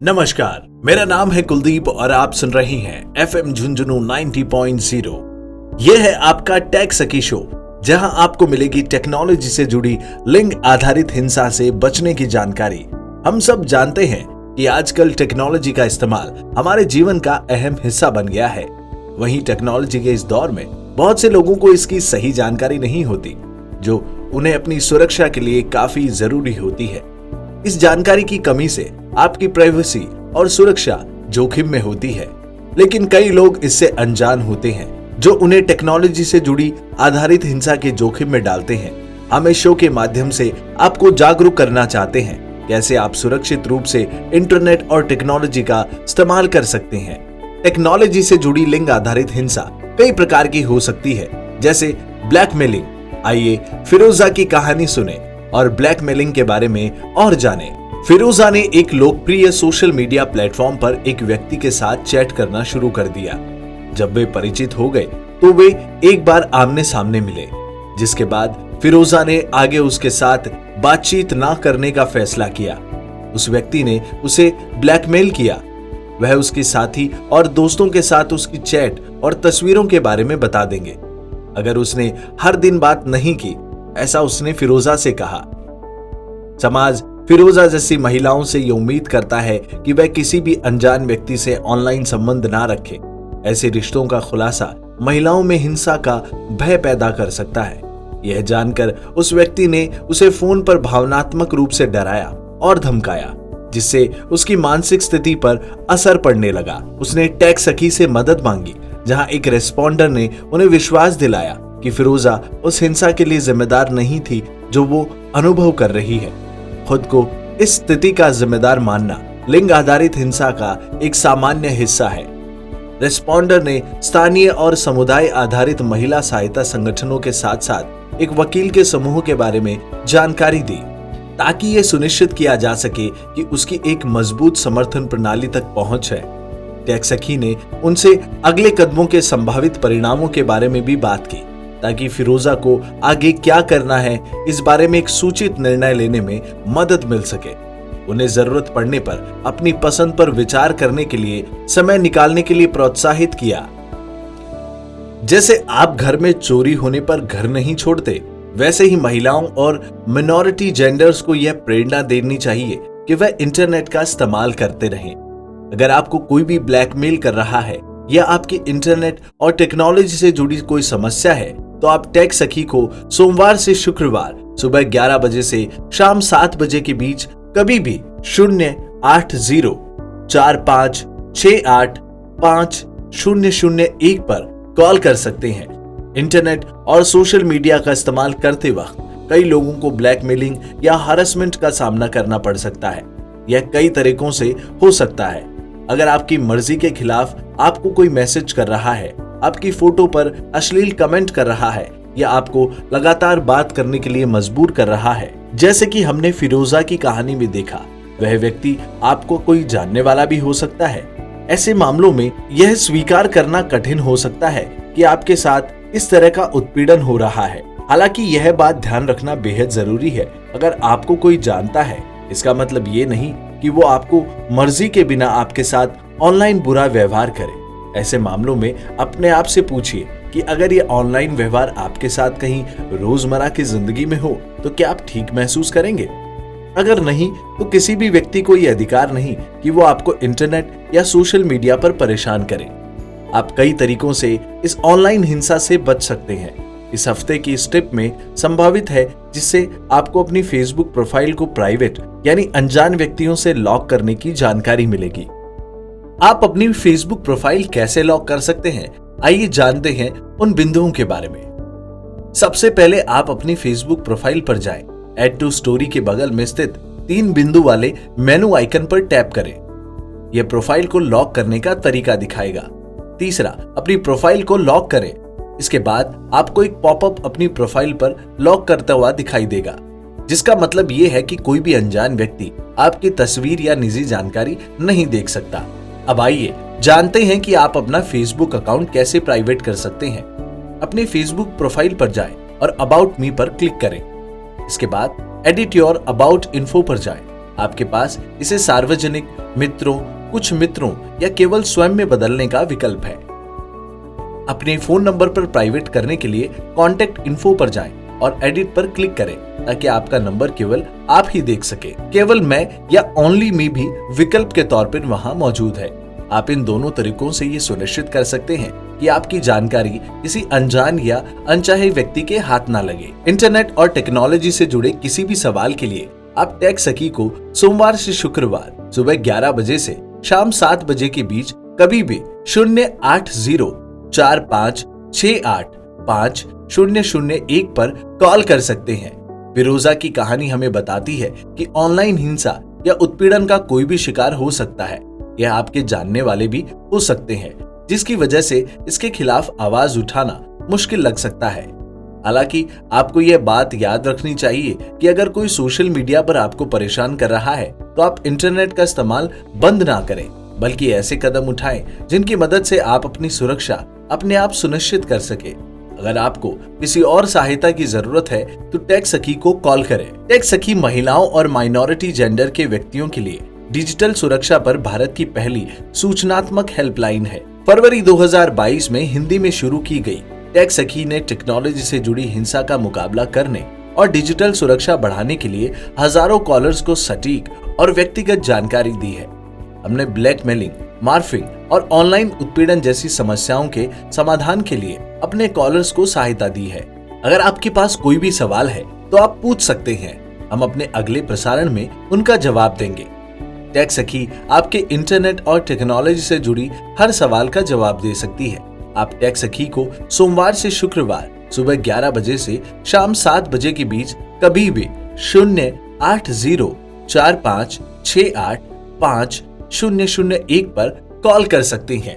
नमस्कार, मेरा नाम है कुलदीप और आप सुन रहे हैं एफएम झुंझुनू 90.0। यह है आपका टेक सखी शो, जहां आपको मिलेगी टेक्नोलॉजी से जुड़ी लिंग आधारित हिंसा से बचने की जानकारी। हम सब जानते हैं कि आजकल टेक्नोलॉजी का इस्तेमाल हमारे जीवन का अहम हिस्सा बन गया है। वहीं टेक्नोलॉजी के इस दौर में बहुत से लोगों को इसकी सही जानकारी नहीं होती, जो उन्हें अपनी सुरक्षा के लिए काफी जरूरी होती है। इस जानकारी की कमी से आपकी प्राइवेसी और सुरक्षा जोखिम में होती है, लेकिन कई लोग इससे अनजान होते हैं, जो उन्हें टेक्नोलॉजी से जुड़ी आधारित हिंसा के जोखिम में डालते हैं। हम इस शो के माध्यम से आपको जागरूक करना चाहते हैं, कैसे आप सुरक्षित रूप से इंटरनेट और टेक्नोलॉजी का इस्तेमाल कर सकते हैं। टेक्नोलॉजी से जुड़ी लिंग आधारित हिंसा कई प्रकार की हो सकती है, जैसे ब्लैकमेलिंग। आइए फिरोजा की कहानी सुने और ब्लैकमेलिंग के बारे में और जाने। फिरोजा ने एक लोकप्रिय सोशल मीडिया प्लेटफॉर्म पर एक व्यक्ति के साथ चैट करना शुरू कर दिया। जब वे परिचित हो गए तो वे एक बार आमने सामने मिले, जिसके बाद फिरोजा ने आगे उसके साथ बातचीत ना करने का फैसला किया। उस व्यक्ति ने उसे ब्लैकमेल किया। वह उसके साथी और दोस्तों के साथ उसकी चैट और तस्वीरों के बारे में बता देंगे अगर उसने हर दिन बात नहीं की, ऐसा उसने फिरोजा से कहा। समाज फिरोजा जैसी महिलाओं से ये उम्मीद करता है कि वह किसी भी अनजान व्यक्ति से ऑनलाइन संबंध ना रखे। ऐसे रिश्तों का खुलासा महिलाओं में हिंसा का भय पैदा कर सकता है। यह जानकर उस व्यक्ति ने उसे फोन पर भावनात्मक रूप से डराया और धमकाया, जिससे उसकी मानसिक स्थिति पर असर पड़ने लगा। उसने टेक सखी से मदद मांगी, जहां एक रेस्पोंडर ने उन्हें विश्वास दिलाया कि फिरोजा उस हिंसा के लिए जिम्मेदार नहीं थी जो वो अनुभव कर रही है। खुद को इस स्थिति का जिम्मेदार मानना लिंग आधारित हिंसा का एक सामान्य हिस्सा है। रेस्पोंडर ने स्थानीय और समुदाय आधारित महिला सहायता संगठनों के साथ साथ एक वकील के समूह के बारे में जानकारी दी, ताकि यह सुनिश्चित किया जा सके कि उसकी एक मजबूत समर्थन प्रणाली तक पहुंच है। टेक सखी ने उनसे अगले कदमों के संभावित परिणामों के बारे में भी बात की, ताकि फिरोजा को आगे क्या करना है इस बारे में एक सूचित निर्णय लेने में मदद मिल सके। उन्हें जरूरत पड़ने पर अपनी पसंद पर विचार करने के लिए समय निकालने के लिए प्रोत्साहित किया। जैसे आप घर में चोरी होने पर घर नहीं छोड़ते, वैसे ही महिलाओं और मिनॉरिटी जेंडर्स को यह प्रेरणा देनी चाहिए कि वह इंटरनेट का इस्तेमाल करते रहें। अगर आपको कोई भी ब्लैकमेल कर रहा है या आपकी इंटरनेट और टेक्नोलॉजी से जुड़ी कोई समस्या है, तो आप टेक सखी को सोमवार से शुक्रवार सुबह 11 बजे से शाम 7 बजे के बीच कभी भी 08045685001 पर कॉल कर सकते हैं। इंटरनेट और सोशल मीडिया का इस्तेमाल करते वक्त कई लोगों को ब्लैकमेलिंग या हरासमेंट का सामना करना पड़ सकता है। यह कई तरीकों से हो सकता है। अगर आपकी मर्जी के खिलाफ आपको कोई मैसेज कर रहा है, आपकी फोटो पर अश्लील कमेंट कर रहा है या आपको लगातार बात करने के लिए मजबूर कर रहा है, जैसे कि हमने फिरोजा की कहानी में देखा, वह व्यक्ति आपको कोई जानने वाला भी हो सकता है। ऐसे मामलों में यह स्वीकार करना कठिन हो सकता है कि आपके साथ इस तरह का उत्पीड़न हो रहा है। हालांकि यह बात ध्यान रखना बेहद जरूरी है। अगर आपको कोई जानता है, इसका मतलब ये नहीं कि वो आपको मर्जी के बिना आपके साथ ऑनलाइन बुरा व्यवहार करे। ऐसे मामलों में अपने आप से पूछिए कि अगर ये ऑनलाइन व्यवहार आपके साथ कहीं रोजमर्रा की जिंदगी में हो, तो क्या आप ठीक महसूस करेंगे? अगर नहीं, तो किसी भी व्यक्ति को ये अधिकार नहीं कि वो आपको इंटरनेट या सोशल मीडिया पर परेशान करे। आप कई तरीकों से इस ऑनलाइन हिंसा से बच सकते हैं। इस हफ्ते की इस टिप में संभावित है, जिससे आपको अपनी फेसबुक प्रोफाइल को प्राइवेट यानी अनजान व्यक्तियों से लॉक करने की जानकारी मिलेगी। आप अपनी फेसबुक प्रोफाइल कैसे लॉक कर सकते हैं, आइए जानते हैं उन बिंदुओं के बारे में। सबसे पहले आप अपनी फेसबुक प्रोफाइल पर जाएं। ऐड टू स्टोरी के बगल में स्थित 3 बिंदु वाले मेनू आइकन पर टैप करें। यह प्रोफाइल को लॉक करने का तरीका दिखाएगा। तीसरा, अपनी प्रोफाइल को लॉक करें। इसके बाद आपको एक पॉपअप अपनी प्रोफाइल पर लॉक करता हुआ दिखाई देगा, जिसका मतलब यह है कि कोई भी अनजान व्यक्ति आपकी तस्वीर या निजी जानकारी नहीं देख सकता। अब आइए जानते हैं कि आप अपना फेसबुक अकाउंट कैसे प्राइवेट कर सकते हैं। अपने फेसबुक प्रोफाइल पर जाएं और अबाउट मी पर क्लिक करें। इसके बाद एडिट योर अबाउट इन्फो पर जाएं। आपके पास इसे सार्वजनिक, मित्रों, कुछ मित्रों या केवल स्वयं में बदलने का विकल्प है। अपने फोन नंबर पर प्राइवेट करने के लिए कॉन्टैक्ट इन्फो पर जाएं और एडिट पर क्लिक करें ताकि आपका नंबर केवल आप ही देख सके। केवल मैं या ओनली मी भी विकल्प के तौर पर वहां मौजूद है। आप इन दोनों तरीकों से ये सुनिश्चित कर सकते हैं कि आपकी जानकारी किसी अनजान या अनचाहे व्यक्ति के हाथ ना लगे। इंटरनेट और टेक्नोलॉजी से जुड़े किसी भी सवाल के लिए आप टेक सखी को सोमवार से शुक्रवार सुबह 11 बजे से शाम 7 बजे के बीच कभी भी 08045685001 पर कॉल कर सकते हैं। फिरोजा की कहानी हमें बताती है कि ऑनलाइन हिंसा या उत्पीड़न का कोई भी शिकार हो सकता है। यह आपके जानने वाले भी हो सकते हैं, जिसकी वजह से इसके खिलाफ आवाज उठाना मुश्किल लग सकता है। हालांकि आपको यह बात याद रखनी चाहिए कि अगर कोई सोशल मीडिया पर आपको परेशान कर रहा है तो आप इंटरनेट का इस्तेमाल बंद ना करें, बल्कि ऐसे कदम उठाएं जिनकी मदद से आप अपनी सुरक्षा अपने आप सुनिश्चित कर सके। अगर आपको किसी और सहायता की जरूरत है तो टेक सखी को कॉल करें। टेक सखी महिलाओं और माइनॉरिटी जेंडर के व्यक्तियों के लिए डिजिटल सुरक्षा पर भारत की पहली सूचनात्मक हेल्पलाइन है। फरवरी 2022 में हिंदी में शुरू की गई टेक सखी ने टेक्नोलॉजी से जुड़ी हिंसा का मुकाबला करने और डिजिटल सुरक्षा बढ़ाने के लिए हजारों कॉलर्स को सटीक और व्यक्तिगत जानकारी दी है। हमने ब्लैकमेलिंग, मार्फिंग और ऑनलाइन उत्पीड़न जैसी समस्याओं के समाधान के लिए अपने कॉलर्स को सहायता दी है। अगर आपके पास कोई भी सवाल है तो आप पूछ सकते हैं, हम अपने अगले प्रसारण में उनका जवाब देंगे। टेक सखी आपके इंटरनेट और टेक्नोलॉजी से जुड़ी हर सवाल का जवाब दे सकती है। आप टेक सखी को सोमवार से शुक्रवार सुबह 11 बजे से शाम 7 बजे के बीच कभी भी 08045685001 पर कॉल कर सकते हैं।